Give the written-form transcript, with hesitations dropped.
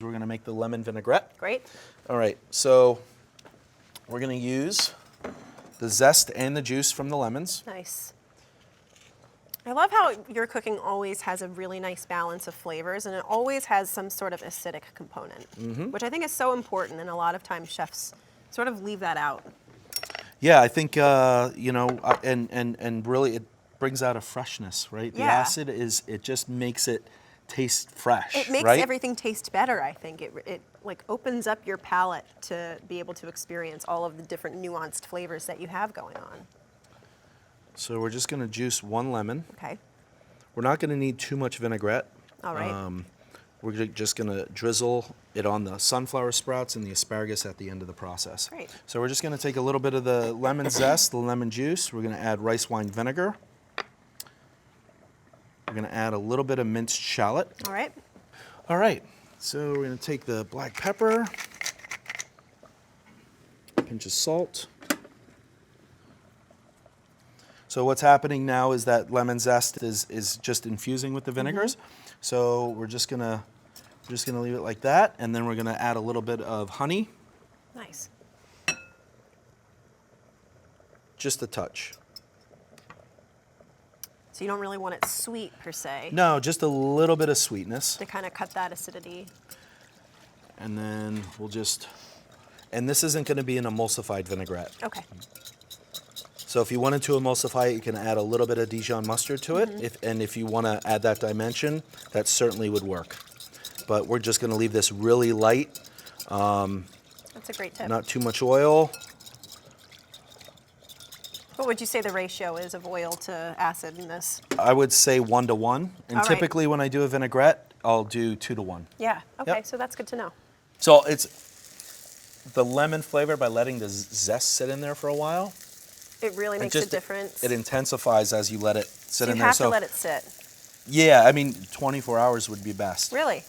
We're going to make the lemon vinaigrette. Great. All right, so we're going to use the zest and the juice from the lemons. Nice. I love how your cooking always has a really nice balance of flavors, and it always has some sort of acidic component, which I think is so important, and a lot of times chefs sort of leave that out. Yeah, I think, you know, and really it brings out a freshness, right? The Yeah. acid it just makes it taste fresh, It makes right? everything taste better, I think. It like opens up your palate to be able to experience all of the different nuanced flavors that you have going on. So we're just going to juice one lemon. Okay. We're not going to need too much vinaigrette. All right. We're just going to drizzle it on the sunflower sprouts and the asparagus at the end of the process. Great. So we're just going to take a little bit of the lemon zest, the lemon juice. We're going to add rice wine vinegar. We're going to add a little bit of minced shallot. All right. All right, so we're going to take the black pepper, a pinch of salt. So what's happening now is that lemon zest is just infusing with the vinegars. So we're just gonna leave it like that, and then we're gonna add a little bit of honey, Nice. just a touch. So you don't really want it sweet per se, No, just a little bit of sweetness, to kind of cut that acidity. and then we'll just, and this isn't gonna be an emulsified vinaigrette. Okay. So if you wanted to emulsify it, you can add a little bit of Dijon mustard to it, if you want to add that dimension, that certainly would work. But we're just going to leave this really light, That's a great tip. not too much oil. What would you say the ratio is of oil to acid in this? I would say 1 to 1, and All right. typically when I do a vinaigrette, I'll do 2 to 1. Yeah. Okay. Yep. So that's good to know. So it's the lemon flavor by letting the zest sit in there for a while. It really makes a difference. It intensifies as you let it sit So in you there. have to let it sit. Yeah, I mean 24 hours would be best. Really?